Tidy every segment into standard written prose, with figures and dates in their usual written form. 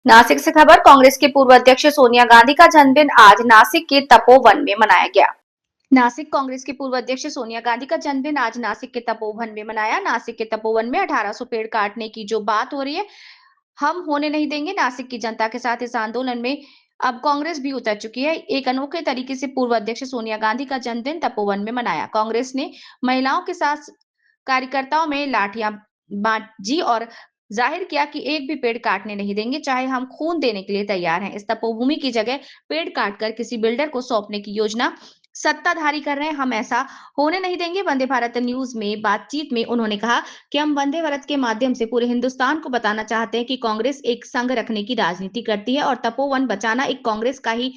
नासिक से खबर। कांग्रेस के पूर्व अध्यक्ष सोनिया गांधी का जन्मदिन आज नासिक के तपोवन में मनाया गया। नासिक कांग्रेस की पूर्व अध्यक्ष सोनिया गांधी का जन्मदिन आज नासिक के तपोवन में मनाया। नासिक के तपोवन में 1800 पेड़ काटने की जो बात हो रही है, हम होने नहीं देंगे। नासिक की जनता के साथ इस आंदोलन में अब कांग्रेस भी उतर चुकी है। एक अनोखे तरीके से पूर्व अध्यक्ष सोनिया गांधी का जन्मदिन तपोवन में मनाया। कांग्रेस ने महिलाओं के साथ कार्यकर्ताओं में लाठियां बांटी और जाहिर किया कि एक भी पेड़ काटने नहीं देंगे, चाहे हम खून देने के लिए तैयार हैं। इस तपोभूमि की जगह पेड़ काटकर किसी बिल्डर को सौंपने की योजना सत्ताधारी कर रहे हैं, हम ऐसा होने नहीं देंगे। वंदे भारत न्यूज में बातचीत में उन्होंने कहा कि हम वंदे भारत के माध्यम से पूरे हिंदुस्तान को बताना चाहते हैं कि कांग्रेस एक संघ रखने की राजनीति करती है और तपोवन बचाना एक कांग्रेस का ही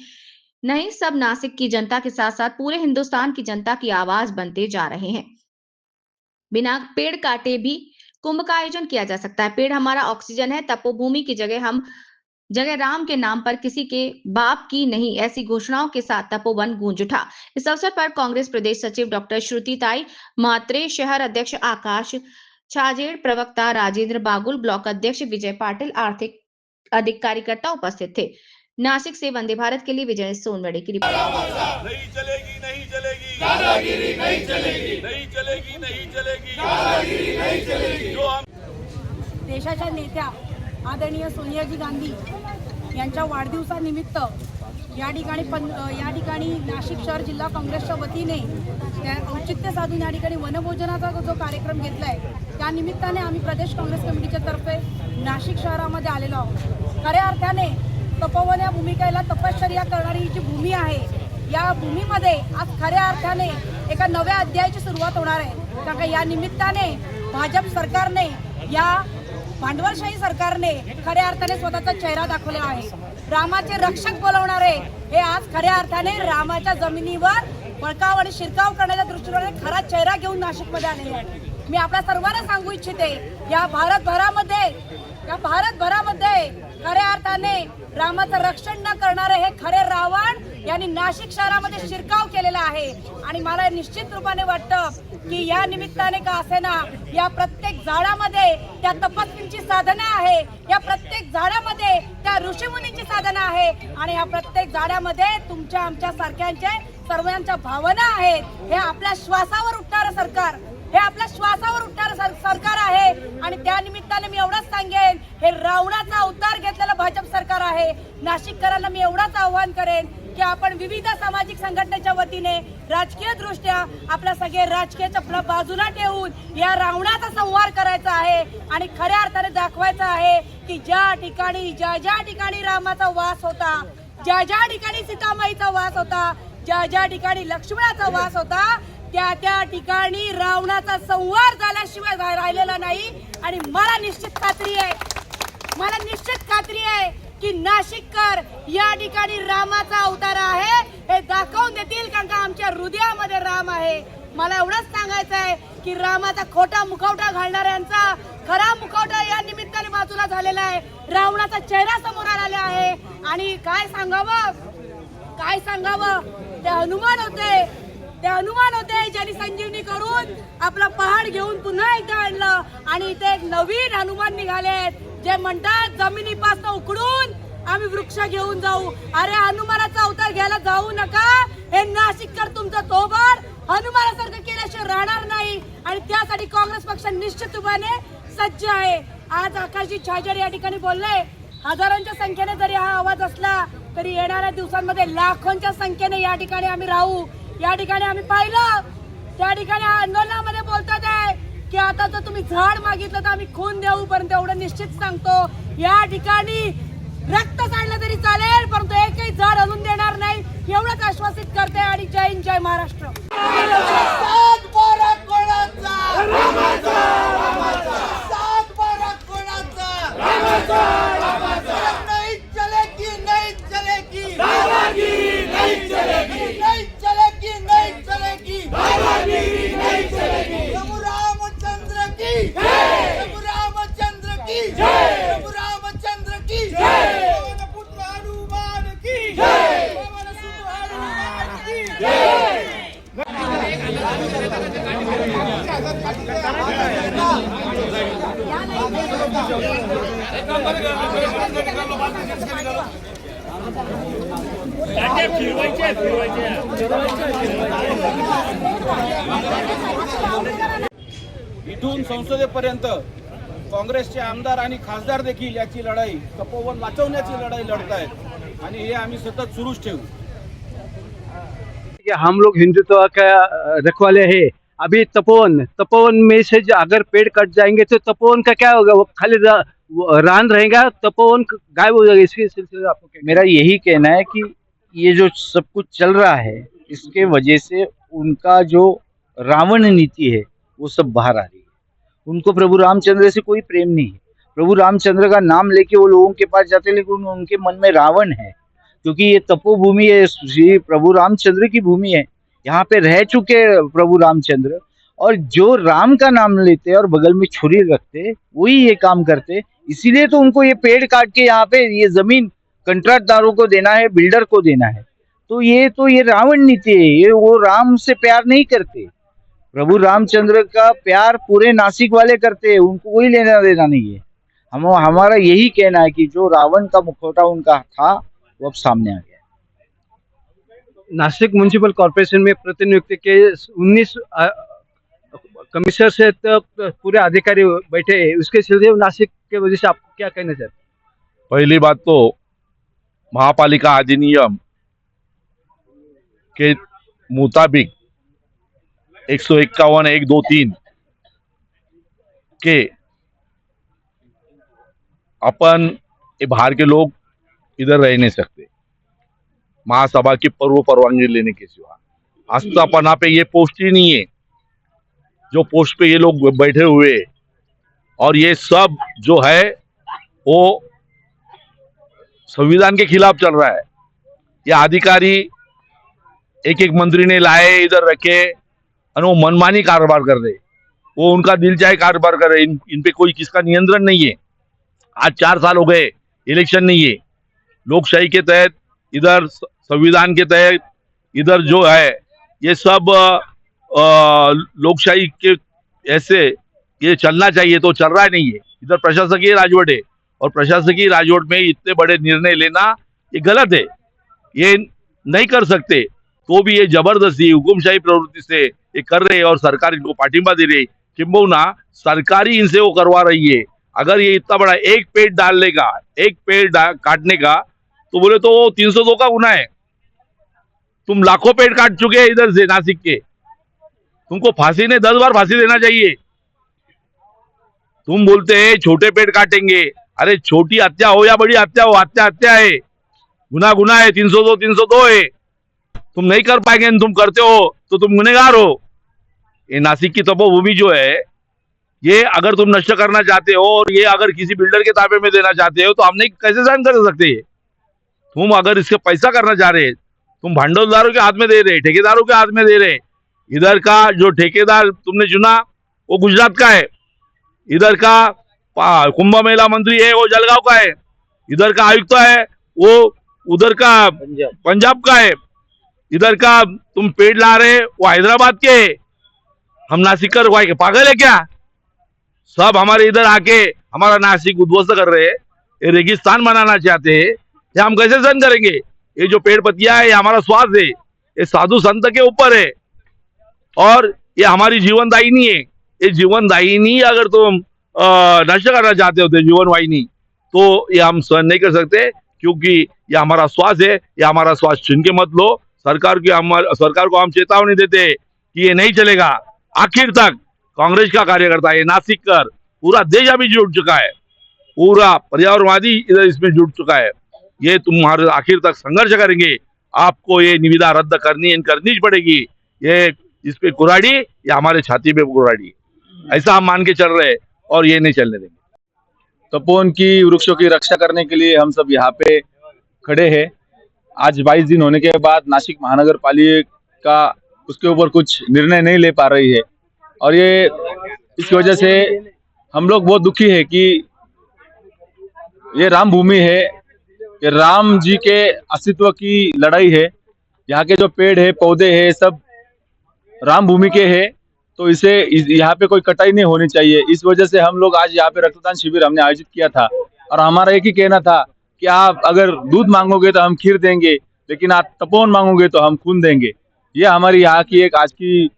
नहीं, सब नासिक की जनता के साथ साथ पूरे हिंदुस्तान की जनता की आवाज बनते जा रहे हैं। बिना पेड़ काटे भी कुंभ का आयोजन किया जा सकता है। पेड़ हमारा ऑक्सीजन है। तपोभूमि की जगह राम के नाम पर किसी के बाप की नहीं, ऐसी घोषणाओं के साथ तपोवन गूंज उठा। इस अवसर पर कांग्रेस प्रदेश सचिव डॉक्टर श्रुतिताई मात्रे, शहर अध्यक्ष आकाश छाजेड़, प्रवक्ता राजेंद्र बागुल, ब्लॉक अध्यक्ष विजय पाटिल, आर्थिक अधिक कार्यकर्ता उपस्थित थे। नासिक से वंदे भारत के लिए विजय सोनवड़े की रिपोर्ट। नहीं चलेगी, नहीं चलेगी, दादागिरी नहीं चलेगी, नहीं चलेगी, नहीं चलेगी, दादागिरी नहीं चलेगी। जो हम देशाच्या नेत्या आदरणीय सोनियाजी गांधी यांच्या वाढदिवसानिमित्त या ठिकाणी नाशिक शहर जिल्हा काँग्रेसच्या वतीने त्या औचित्य साधून या ठिकाणी वनभोजनाचा जो कार्यक्रम घेतलाय, त्या निमित्ताने आम्ही प्रदेश काँग्रेस कमिटीच्या तर्फे नाशिक शहरामध्ये आलेलो आहोत। खऱ्या अर्थाने तपोवन या भूमिकेला तपश्चर्या करणारी जी भूमी आहे, या भूमीमध्ये आज खऱ्या अर्थाने एका नव्या अध्यायाची सुरुवात होणार आहे। कारण का या निमित्ताने भाजप सरकारने, या भांडवलशाही सरकारने खऱ्या अर्थाने स्वतःचा चेहरा दाखवला आहे। रामाचे रक्षक बोलवणारे हे आज खऱ्या अर्थाने रामाच्या जमिनीवर बळकाव आणि शिरकाव करण्याच्या दृष्टीने खरा चेहरा घेऊन नाशिकमध्ये आलेले आहेत। मी आपल्या सर्वांना सांगू इच्छिते, या भारतभरामध्ये खऱ्या अर्थाने रामाचं रक्षण न करणारे हे खरे रावण यांनी नाशिक शहरामध्ये शिरकाव केलेला आहे। आणि मला निश्चित रूपाने वाटतं की या निमित्ताने का असेना, या प्रत्येक झाडामध्ये त्या तपस्वींची साधना आहे, या प्रत्येक झाडामध्ये त्या ऋषीमुनींची साधना आहे आणि या प्रत्येक झाडामध्ये तुमच्या आमच्या सारख्यांचे सर्वांच्या भावना आहेत। हे आपल्या श्वासावर उठणारं सरकार, हे आपल्या श्वासावर उठणारं सरकार आहे। आणि त्या निमित्ताने मी एवढंच सांगेन, हे रावणाचा अवतार घेतलेलं भाजप सरकार आहे। नाशिककरांना मी एवढंच आव्हान करेन की आपण विविध सामाजिक संघटनेच्या वतीने राजकीय दृष्ट्या आपल्या सगळे राजकीय चपला बाजूला ठेवून या रावणाचा संहार करायचा आहे आणि खऱ्या अर्थाने दाखवायचं आहे की ज्या ठिकाणी रामाचा वास होता, ज्या ठिकाणी सीतामाईचा वास होता, ज्या ठिकाणी लक्ष्मणाचा वास होता, त्या ठिकाणी रावणाचा संहार झाल्याशिवाय राहिलेला नाही। आणि मला निश्चित खात्री आहे की नाशिककर या ठिकाणी रामाचा अवतार आहे हे दाखवून देतील, कारण का आमच्या हृदयामध्ये राम आहे। मला एवढंच सांगायचं आहे की रामाचा खोटा मुखवटा घालणाऱ्यांचा खरा मुखवटा या निमित्ताने बाजूला झालेला आहे। रावणाचा चेहरा समोर आलेला आहे आणि काय सांगावं, ते हनुमान होते ज्यांनी संजीवनी करून आपला पहाड घेऊन पुन्हा एकदा आणलं आणि इथे एक नवीन हनुमान निघालेत जे म्हणतात जमिनीपासून उकडून आम्ही वृक्ष घेऊन जाऊ। अरे हनुमानाचा अवतार घ्यायला जाऊ नका, हे नाशिककर तुमचं तोबर हनुमानासारखं केल्याशिवाय राहणार नाही आणि त्यासाठी काँग्रेस पक्ष निश्चितपणे सज्ज आहे। आज आकाशजी छाजेड या ठिकाणी बोलले, हजारांच्या संख्येने जरी हा आवाज असला तरी येणाऱ्या दिवसांमध्ये लाखोंच्या संख्येने या ठिकाणी आम्ही राहू। या ठिकाणी आम्ही पाहिलं, त्या ठिकाणी आंदोलनामध्ये बोलतात आहे की आता जर तुम्ही झाड मागितलं तर आम्ही खून देऊ, परंतु एवढं निश्चित सांगतो, या ठिकाणी रक्त काढलं तरी चालेल परंतु एकही झाड हलून देणार नाही, एवढंच आश्वासित करते। आणि जय हिंद, जय महाराष्ट्र। एक नंबर इथून संसदेपर्यंत काँग्रेसचे आमदार आणि खासदार देखील याची लढाई, तपोवन वाचवण्याची लढाई लढत आहेत आणि हे आम्ही सतत सुरूच ठेवू. कि हम लोग हिंदुत्व का रखवाले हैं. अभी तपोवन में से अगर पेड़ कट जाएंगे तो तपोवन का क्या होगा? वो खाली रान रहेगा, तपोवन गायब हो जाएगा. इसके सिलसिले में आपको मेरा यही कहना है कि ये जो सब कुछ चल रहा है इसके वजह से उनका जो रावण नीति है वो सब बाहर आ रही है. उनको प्रभु रामचंद्र से कोई प्रेम नहीं है. प्रभु रामचंद्र का नाम लेके वो लोगों के पास जाते, लेकिन उनके मन में रावण है, क्योंकि ये तपोभूमि है, श्री प्रभु रामचंद्र की भूमि है. यहाँ पे रह चुके प्रभु रामचंद्र, और जो राम का नाम लेते और बगल में छुरी रखते वही ये काम करते. इसीलिए तो उनको ये पेड़ काट के यहाँ पे ये जमीन कंट्राक्टदारों को देना है, बिल्डर को देना है. तो ये रावण नीति है. ये वो राम से प्यार नहीं करते. प्रभु रामचंद्र का प्यार पूरे नासिक वाले करते हैं, उनको कोई लेना देना नहीं है. हमारा यही कहना है कि जो रावण का मुखौटा उनका था वो अब सामने आ गया. नासिक म्युनिसिपल कॉर्पोरेशन में प्रतिनियुक्ति के 19 कमिश्नर से तो पूरे अधिकारी बैठे हैं. उसके सिलसिले में नासिक के वजह से आप क्या कहना चाहते हैं? पहली बात तो महापालिका अधिनियम के मुताबिक 151 1 2 3 के अपन बाहर के लोग इधर रह नहीं सकते महासभा की पूर्व परवानगी लेने के सिवा. आस्थापना पे ये पोस्ट ही नहीं है जो पोस्ट पे ये लोग बैठे हुए, और ये सब जो है वो संविधान के खिलाफ चल रहा है. ये अधिकारी एक एक मंत्री ने लाए इधर रखे और वो मनमानी कारोबार कर रहे. वो उनका दिल चाहे कारोबार कर रहे. इन पे कोई किसका नियंत्रण नहीं है. आज 4 साल हो गए, इलेक्शन नहीं है. लोकशाही के तहत इधर संविधान के तहत इधर जो है ये सब लोकशाही के ऐसे ये चलना चाहिए तो चल रहा नहीं है. इधर प्रशासकीय राजवट है, और प्रशासकीय राजवट में इतने बड़े निर्णय लेना ये गलत है. ये नहीं कर सकते, तो भी ये जबरदस्ती हुकुमशाही प्रवृत्ति से ये कर रहे हैं और सरकार इनको पाठिंबा दे रही है. किंबहुना सरकारी इनसे वो करवा रही है. अगर ये इतना बड़ा एक पेड़ डालने का, एक पेड़ काटने का, तो बोले तो वो 302 का गुना है. तुम लाखों पेड़ काट चुके हैं इधर से नासिक के. तुमको फांसी ने 10 बार फांसी देना चाहिए. तुम बोलते हैं छोटे पेड़ काटेंगे. अरे छोटी हत्या हो या बड़ी हत्या हो, हत्या हत्या है, गुना गुना है. 302 है. तुम नहीं कर पाएंगे, तुम करते हो तो तुम गुनहगार हो. ये नासिक की तपोभूमि जो है, ये अगर तुम नष्ट करना चाहते हो और ये अगर किसी बिल्डर के ताबे में देना चाहते हो तो हम नहीं कैसे सहन कर सकते. तुम अगर इसके पैसा करना चाह रहे, तुम भांडवलदारों के हाथ में दे रहे, ठेकेदारों के हाथ में दे रहे. इधर का जो ठेकेदार तुमने चुना वो गुजरात का है. इधर का कुंभ मेला मंत्री है वो जलगांव का है. इधर का आयुक्त है वो उधर का पंजाब का है. इधर का तुम पेड़ ला रहे वो हैदराबाद के. हम नासिकर पागल है क्या? सब हमारे इधर आके हमारा नासिक उद्ध्वस्त कर रहे हैं. ये रेगिस्तान बनाना चाहते हैं. ये हम कैसे सहन करेंगे? ये जो पेड़ पत्तियां है ये हमारा स्वास्थ्य है, ये साधु संत के ऊपर है, और ये हमारी जीवनदायिनी है. ये जीवनदायिनी अगर तुम नष्ट करना चाहते हो, जीवन वाहिनी, तो ये हम सहन नहीं कर सकते, क्योंकि ये हमारा स्वास्थ्य है. ये हमारा स्वास्थ्य छीन के मत लो. सरकार को हम चेतावनी देते कि ये नहीं चलेगा. आखिर तक कांग्रेस का कार्यकर्ता, ये नासिककर, पूरा देश अभी जुट चुका है, पूरा पर्यावरणवादी इधर इसमें जुट चुका है. ये तुम्हारे आखिर तक संघर्ष करेंगे. आपको ये निविदा रद्द करनी पड़ेगी. ये इस पे कुराड़ी या हमारे छाती पे कुराड़ी, ऐसा हम मान के चल रहे हैं और ये नहीं चलने देंगे. तपोवन की वृक्षों की रक्षा करने के लिए हम सब यहाँ पे खड़े हैं. आज 22 दिन होने के बाद नासिक महानगर पालिका उसके ऊपर कुछ निर्णय नहीं ले पा रही है, और ये इसकी वजह से हम लोग बहुत दुखी है कि ये राम भूमि है, ये राम जी के अस्तित्व की लड़ाई है. यहाँ के जो पेड़ है, पौधे है, सब राम भूमि के हैं, तो इसे यहाँ पे कोई कटाई नहीं होनी चाहिए. इस वजह से हम लोग आज यहाँ पे रक्तदान शिविर हमने आयोजित किया था, और हमारा एक ही कहना था कि कि आप अगर दूध मांगोगे तो हम खीर देंगे, लेकिन आप तपोवन मांगोगे तो हम खून देंगे। ये हमारी यहाँ की एक आज की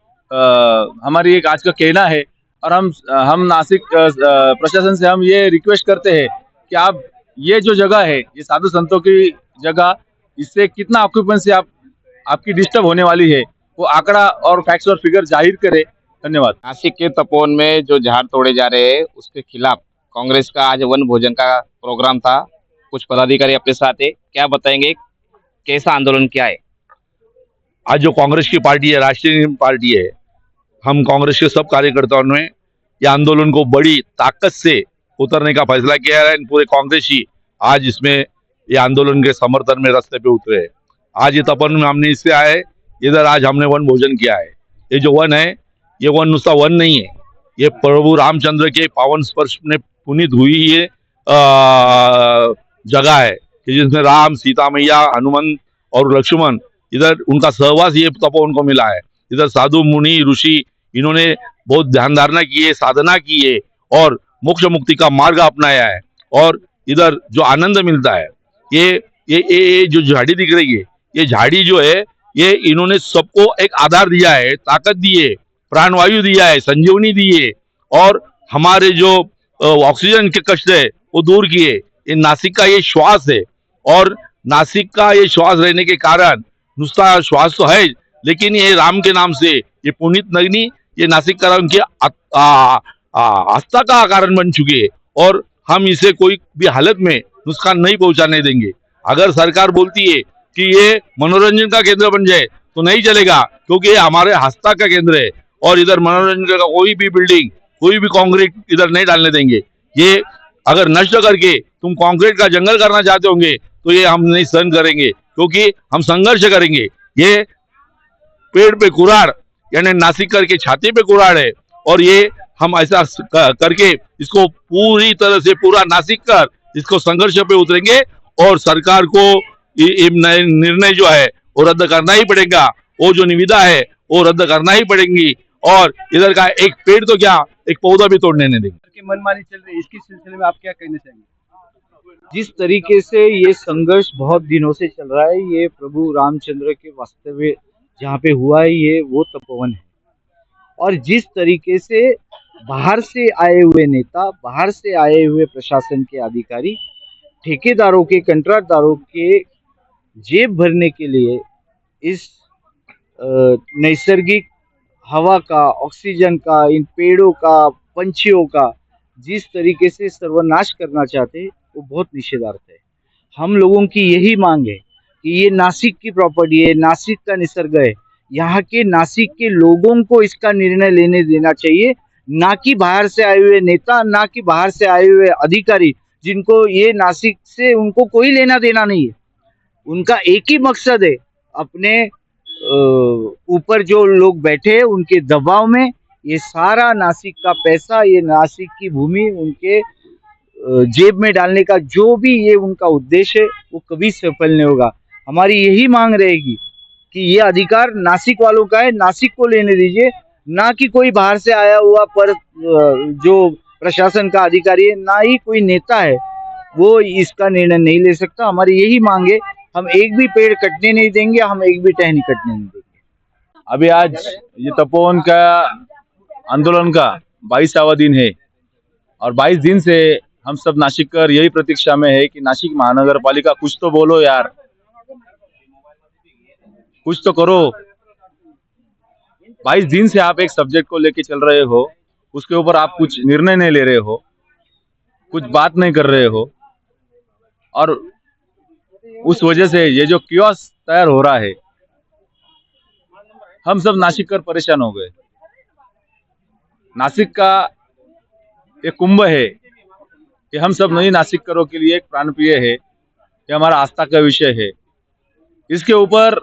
हमारी एक आज का कहना है। और हम नासिक प्रशासन से हम ये रिक्वेस्ट करते हैं कि आप ये जो जगह है, ये साधु संतों की जगह, इससे कितना ऑक्यूपेंसी आपकी डिस्टर्ब होने वाली है, वो आंकड़ा और फैक्ट्स और फिगर जाहिर करे। धन्यवाद। नासिक के तपोवन में जो झाड़ तोड़े जा रहे हैं उसके खिलाफ कांग्रेस का आज वन भोजन का प्रोग्राम था। कुछ पदाधिकारी अपने साथ है, क्या बताएंगे, कैसा आंदोलन क्या है? आज जो कांग्रेस की पार्टी है, राष्ट्रीय पार्टी है, हम कांग्रेस के सब कार्यकर्ताओं ने ये आंदोलन को बड़ी ताकत से उतरने का फैसला किया है। पूरे कांग्रेस ही आज इसमें ये आंदोलन के समर्थन में रास्ते पे उतरे हैं। आज ये तपन में हमने इससे आए, इधर आज हमने वन भोजन किया है। ये जो वन है, ये वन नुस्ता वन नहीं है, ये प्रभु रामचंद्र के पावन स्पर्श में पुनीत हुई ये जगह है कि जिसमें राम, सीता मैया, हनुमान और लक्ष्मण, इधर उनका सहवास ये तपोवन को मिला है। इधर साधु मुनि ऋषि इन्होंने बहुत ध्यान धारणा की है, साधना की है और मोक्ष मुक्ति का मार्ग अपनाया है। और इधर जो आनंद मिलता है, ये जो झाड़ी दिख रही है, ये झाड़ी जो है, ये इन्होंने सबको एक आधार दिया है, ताकत दी है, प्राणवायु दिया है, संजीवनी दी है और हमारे जो ऑक्सीजन के कष्ट है वो दूर किए। ये नासिक का ये श्वास है और नासिक का ये श्वास रहने के कारण नुस्ता श्वास तो है, लेकिन ये राम के नाम से ये पुनीत नगनी, ये नासिक का उनकी आस्था का कारण बन चुके हैं और हम इसे कोई भी हालत में नुकसान नहीं पहुंचाने देंगे। अगर सरकार बोलती है कि ये मनोरंजन का केंद्र बन जाए तो नहीं चलेगा, क्योंकि ये हमारे आस्था का केंद्र है और इधर मनोरंजन का कोई भी बिल्डिंग, कोई भी कंक्रीट इधर नहीं डालने देंगे। ये अगर नष्ट करके तुम कंक्रीट का जंगल करना चाहते होंगे तो ये हम नहीं सहन करेंगे, क्योंकि हम संघर्ष करेंगे। ये पेड़ पे कुराड़ यानी नासिक करके छाती पे कुराड़ है और ये हम ऐसा करके इसको पूरी तरह से पूरा नासिक कर इसको संघर्ष पे उतरेंगे और सरकार को निर्णय जो है वो रद्द करना ही पड़ेगा। वो जो निविदा है वो रद्द करना ही पड़ेगी और इधर का एक पेड़ तो क्या, एक पौधा भी तोड़ने नहीं देंगे। मनमानी चल रही है, इसके सिलसिले में आप क्या कहना चाहेंगे? जिस तरीके से ये संघर्ष बहुत दिनों से चल रहा है, ये प्रभु रामचंद्र के वास्तव्य जहाँ पे हुआ है, ये वो तपोवन है। और जिस तरीके से बाहर से आए हुए नेता, बाहर से आए हुए प्रशासन के अधिकारी ठेकेदारों के, कंट्राटदारों के जेब भरने के लिए इस नैसर्गिक हवा का, ऑक्सीजन का, इन पेड़ों का, पंछियों का जिस तरीके से सर्वनाश करना चाहते हैं वो बहुत निषेधार्थ है। हम लोगों की यही मांग है कि ये नासिक की प्रॉपर्टी है, नासिक का निसर्ग है, यहाँ के नासिक के लोगों को इसका निर्णय लेने देना चाहिए, ना कि बाहर से आए हुए नेता, ना कि बाहर से आए हुए अधिकारी जिनको ये नासिक से उनको कोई लेना देना नहीं है। उनका एक ही मकसद है, अपने ऊपर जो लोग बैठे हैं उनके दबाव में ये सारा नासिक का पैसा, ये नासिक की भूमि उनके जेब में डालने का जो भी ये उनका उद्देश्य है वो कभी सफल नहीं होगा। हमारी यही मांग रहेगी कि ये अधिकार नासिक वालों का है, नासिक को लेने दीजिए, ना कि कोई बाहर से आया हुआ पर जो प्रशासन का अधिकारी है, ना ही कोई नेता है वो इसका निर्णय नहीं ले सकता। हमारी यही मांग है, हम एक भी पेड़ कटने नहीं देंगे, हम एक भी टहनी कटने नहीं देंगे। अभी आज ये तपोवन का आंदोलन का 22वां दिन है और 22 दिन से हम सब नासिककर यही प्रतीक्षा में है कि नासिक महानगर पालिका कुछ तो बोलो यार, कुछ तो करो। 22 दिन से आप एक सब्जेक्ट को लेके चल रहे हो, उसके ऊपर आप कुछ निर्णय नहीं ले रहे हो, कुछ बात नहीं कर रहे हो और उस वजह से ये जो कियोस्क तैयार हो रहा है, हम सब नासिककर परेशान हो गए। नासिक का एक कुंभ है कि हम सब नई नासिककरों के लिए एक प्राणप्रिय है, ये हमारा आस्था का विषय है, इसके ऊपर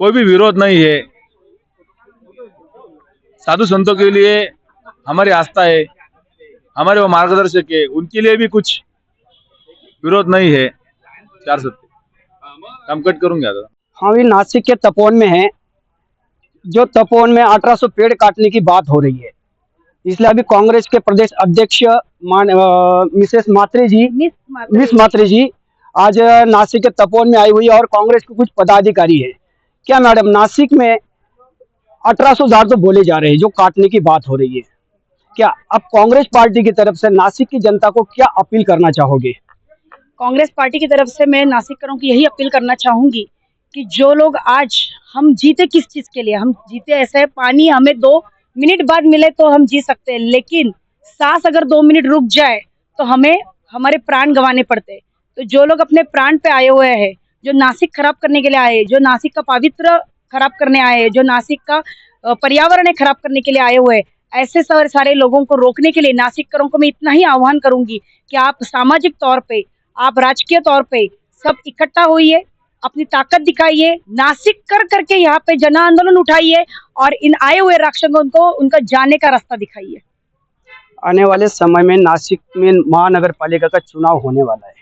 कोई भी विरोध नहीं है। साधु संतों के लिए हमारी आस्था है, हमारे वो मार्गदर्शक है, उनके लिए भी कुछ विरोध नहीं है। 4 सत्य हम कट करूंगा। हम भी नासिक के तपोवन में हैं, जो तपोवन में 1800 पेड़ काटने की बात हो रही है, इसलिए अभी कांग्रेस के प्रदेश अध्यक्ष मिसेस मात्री जी आज नासिक के तपोवन में आई हुई है और कांग्रेस के कुछ पदाधिकारी है। क्या मैडम, नासिक में 1800 झाड़ तो बोले जा रहे हैं, जो काटने की बात हो रही है, क्या अब कांग्रेस पार्टी की तरफ से नासिक की जनता को क्या अपील करना चाहोगे? कांग्रेस पार्टी की तरफ से मैं नासिककरों की यही अपील करना चाहूंगी कि जो लोग आज हम जीते किस चीज के लिए, हम जीते ऐसे पानी हमें 2 मिनट बाद मिले तो हम जी सकते हैं, लेकिन सांस अगर 2 मिनट रुक जाए तो हमें हमारे प्राण गंवाने पड़ते हैं। तो जो लोग अपने प्राण पे आए हुए हैं, जो नासिक खराब करने के लिए आए, जो नासिक का पवित्र खराब करने आए, जो नासिक का पर्यावरण खराब करने के लिए आए हुए, ऐसे सारे लोगों को रोकने के लिए नासिककरों को मैं इतना ही आह्वान करूंगी कि आप सामाजिक तौर पे, आप राजकीय तौर पे सब इकट्ठा होइए, अपनी ताकत दिखाइए, नासिक कर करके यहाँ पे जन आंदोलन उठाइए और इन आए हुए राक्षसों को उनका जाने का रास्ता दिखाइए। आने वाले समय में नासिक में महानगर पालिका का चुनाव होने वाला है।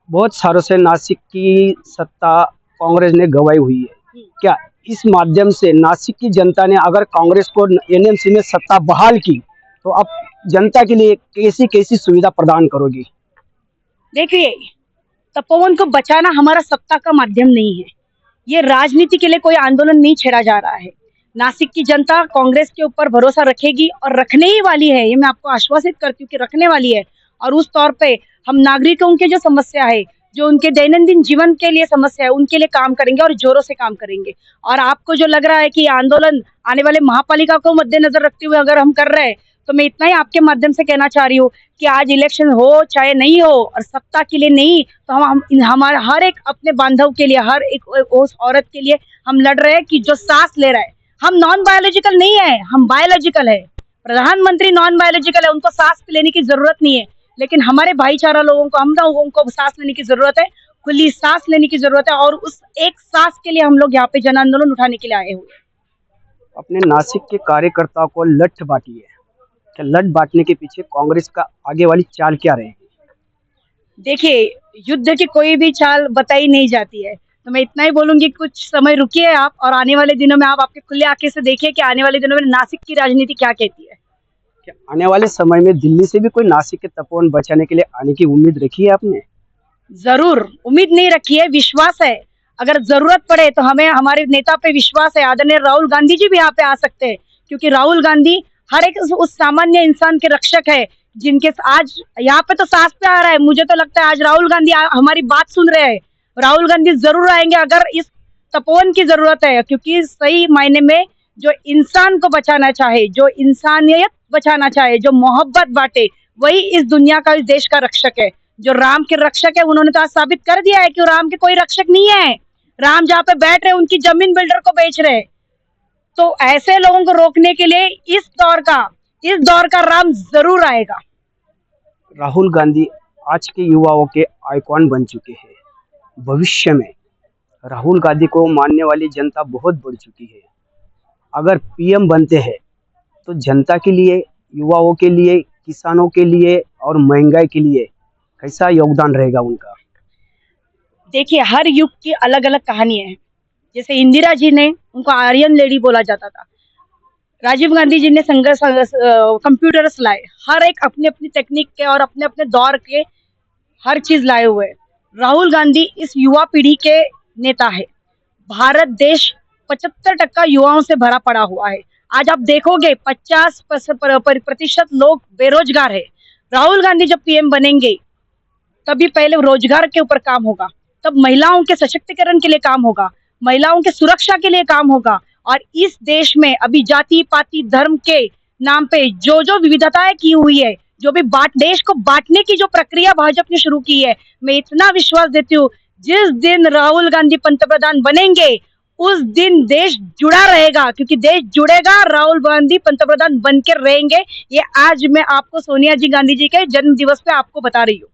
बहुत सालों से नासिक की सत्ता कांग्रेस ने गंवाई हुई है। क्या इस माध्यम से नासिक की जनता ने अगर कांग्रेस को एनएमसी में सत्ता बहाल की तो अब जनता के लिए कैसी कैसी सुविधा प्रदान करोगी? देखिए, तपोवन को बचाना हमारा सत्ता का माध्यम नहीं है। ये राजनीति के लिए कोई आंदोलन नहीं छेड़ा जा रहा है। नासिक की जनता कांग्रेस के ऊपर भरोसा रखेगी और रखने ही वाली है, ये मैं आपको आश्वासित करती हूँ कि रखने वाली है। और उस तौर पे हम नागरिकों की जो समस्या है, जो उनके दैनंदिन जीवन के लिए समस्या है, उनके लिए काम करेंगे और जोरों से काम करेंगे। और आपको जो लग रहा है कि आंदोलन आने वाले महापालिका को मद्देनजर रखते हुए अगर हम कर रहे हैं, तो मैं इतना ही आपके माध्यम से कहना चाह रही हूँ कि आज इलेक्शन हो चाहे नहीं हो, और सत्ता के लिए नहीं, तो हम हमारे हर एक अपने बांधव के लिए, हर एक उस औरत के लिए हम लड़ रहे हैं कि जो सांस ले रहा है। हम नॉन बायोलॉजिकल नहीं है, हम बायोलॉजिकल है। प्रधानमंत्री नॉन बायोलॉजिकल है, उनको सांस लेने की जरूरत नहीं है, लेकिन हमारे भाईचारा लोगों को, हम लोगों को सांस लेने की जरूरत है, खुली सांस लेने की जरूरत है। और उस एक सांस के लिए हम लोग यहाँ पे जन आंदोलन उठाने के लिए आए हुए हैं। अपने नासिक के कार्यकर्ताओं को लठ बांटिए। क्या लठ बांटने के पीछे कांग्रेस का आगे वाली चाल क्या रहेगी? देखिए, युद्ध की कोई भी चाल बताई नहीं जाती है, तो मैं इतना ही बोलूंगी, कुछ समय रुकिए आप, और आने वाले दिनों में आप आपके खुले आंखें से देखिए कि आने वाले दिनों में नासिक की राजनीति क्या कहती है। क्या आने वाले समय में दिल्ली से भी कोई नासिक के तपोवन बचाने के लिए आने की उम्मीद रखी है आपने? जरूर, उम्मीद नहीं रखी है, विश्वास है। अगर जरूरत पड़े तो हमें हमारे नेता पे विश्वास है। आदरणीय राहुल गांधी जी भी यहाँ पे आ सकते हैं, क्योंकि राहुल गांधी हर एक उस सामान्य इंसान के रक्षक है, जिनके आज यहाँ पे तो सांस पे आ रहा है। मुझे तो लगता है आज राहुल गांधी हमारी बात सुन रहे हैं। राहुल गांधी जरूर आएंगे अगर इस तपोवन की जरूरत है, क्योंकि सही मायने में जो इंसान को बचाना चाहे, जो इंसानियत बचाना चाहे, जो मोहब्बत बांटे, वही इस दुनिया का, इस देश का रक्षक है। जो राम के रक्षक है, उन्होंने तो आज साबित कर दिया है कि राम के कोई रक्षक नहीं है। राम जहाँ पे बैठ रहे, उनकी जमीन बिल्डर को बेच रहे। तो ऐसे लोगों को रोकने के लिए इस दौर का राम जरूर आएगा। राहुल गांधी आज के युवाओं के आइकॉन बन चुके हैं। भविष्य में राहुल गांधी को मानने वाली जनता बहुत बढ़ चुकी है। अगर पीएम बनते हैं तो जनता के लिए, युवाओं के लिए, किसानों के लिए और महंगाई के लिए कैसा योगदान रहेगा उनका? देखिए, हर युग की अलग अलग कहानियां हैं। जैसे इंदिरा जी ने, उनको आर्यन लेडी बोला जाता था। राजीव गांधी जी ने कंप्यूटर्स लाए। हर एक अपनी अपनी टेक्निक के और अपने अपने दौर के हर चीज लाए हुए। राहुल गांधी इस युवा पीढ़ी के नेता है। भारत देश 75% युवाओं से भरा पड़ा हुआ है। आज आप देखोगे 50% लोग बेरोजगार है। राहुल गांधी जब पीएम बनेंगे, तभी पहले रोजगार के ऊपर काम होगा, तब महिलाओं के सशक्तिकरण के लिए काम होगा, महिलाओं के सुरक्षा के लिए काम होगा। और इस देश में अभी जाति पाति धर्म के नाम पे जो विविधताएं की हुई है, जो भी देश को बांटने की जो प्रक्रिया भाजपा ने शुरू की है, मैं इतना विश्वास देती हूँ, जिस दिन राहुल गांधी पंतप्रधान बनेंगे उस दिन देश जुड़ा रहेगा, क्योंकि देश जुड़ेगा, राहुल गांधी पंतप्रधान बन के रहेंगे। ये आज मैं आपको सोनिया जी गांधी जी के जन्म दिवस पे आपको बता रही हूँ।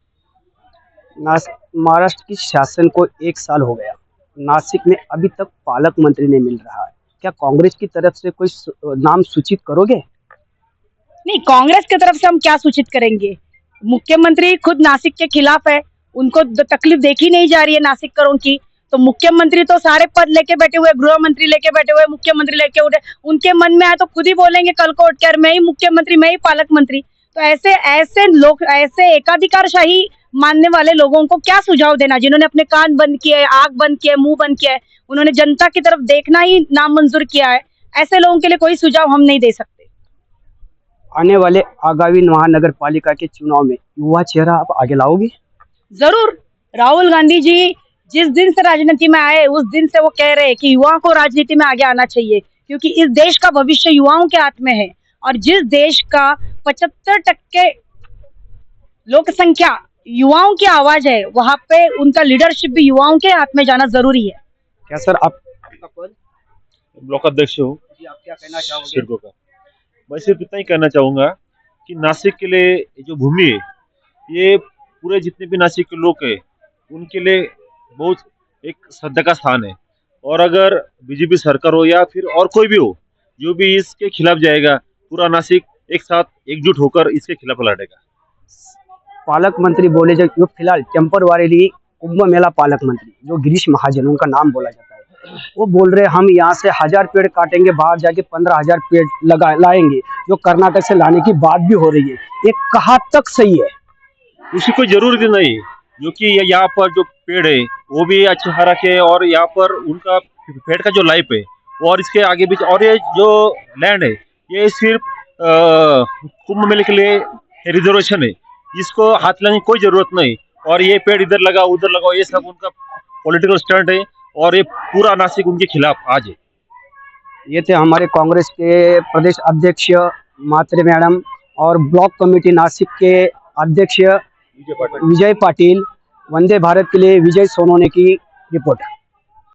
महाराष्ट्र की शासन को 1 साल हो गया, नासिक में अभी तक पालक मंत्री नहीं मिल रहा है। क्या कांग्रेस की तरफ से कोई नाम सूचित करोगे? नहीं, कांग्रेस की तरफ से हम क्या सूचित करेंगे? मुख्यमंत्री खुद नासिक के खिलाफ है, उनको तकलीफ देखी नहीं जा रही है नासिककरों की। तो मुख्यमंत्री तो सारे पद लेके बैठे हुए, गृह मंत्री लेके बैठे हुए, मुख्यमंत्री लेके उठे, उनके मन में आए तो खुद ही बोलेंगे कल को उठकर, मैं ही मुख्यमंत्री, मैं ही पालक मंत्री। तो ऐसे ऐसे लोग, ऐसे एकाधिकारशाही मानने वाले लोगों को क्या सुझाव देना, जिन्होंने अपने कान बंद किए, आंख बंद किए, मुंह बंद किया है, उन्होंने जनता की तरफ देखना ही नामंजूर किया है। ऐसे लोगों के लिए कोई सुझाव हम नहीं दे सकते। आने वाले आगामी महानगर पालिका के चुनाव में युवा चेहरा आप आगे लाओगे? जरूर। राहुल गांधी जी जिस दिन से राजनीति में आए उस दिन से वो कह रहे हैं कि युवाओं को राजनीति में आगे आना चाहिए, क्योंकि इस देश का भविष्य युवाओं के हाथ में है। और जिस देश का 75% लोक संख्या युवाओं की आवाज है, वहां पे उनका लीडरशिप भी युवाओं के हाथ में जाना जरूरी है। क्या सर आपका पद? ब्लॉक अध्यक्ष हूँ जी, आप क्या कहना चाहोगे? सिडको का। मैं सिर्फ इतना ही कहना चाहूंगा कि नासिक के लिए ये जो भूमि है, ये पूरे जितने भी नासिक के लोग हैं उनके लिए बहुत एक श्रद्धा का स्थान है। और अगर बीजेपी सरकार हो या फिर और कोई भी हो, जो भी इसके खिलाफ जाएगा, पूरा नासिक एक साथ एकजुट होकर इसके खिलाफ लड़ेगा। पालक मंत्री बोले जो फिलहाल टेम्परवारी कुंभ मेला पालक मंत्री जो गिरीश महाजन, उनका नाम बोला जाता है, वो बोल रहे हम यहाँ से 1000 पेड़ काटेंगे, बाहर जाके 15,000 पेड़ लाएंगे, जो कर्नाटक से लाने की बात भी हो रही है। ये कहाँ तक सही है? उसकी कोई जरूरत नहीं, क्योंकि यहाँ पर जो पेड़ है वो भी अच्छा रखे, और यहाँ पर उनका पेड़ का जो लाइफ है और इसके आगे भी, और ये जो लैंड है ये सिर्फ कुंभ मेले के लिए रिजर्वेशन है, इसको हाथ लगाने की कोई जरूरत नहीं। और ये पेड़ इधर लगाओ उधर लगाओ, ये सब उनका पॉलिटिकल स्टंट है, और ये पूरा नासिक उनके खिलाफ आज है। ये थे हमारे कांग्रेस के प्रदेश अध्यक्ष मात्रे मैडम और ब्लॉक कमेटी नासिक के अध्यक्ष विजय पाटिल। वंदे भारत के लिए विजय सोनोने की रिपोर्ट।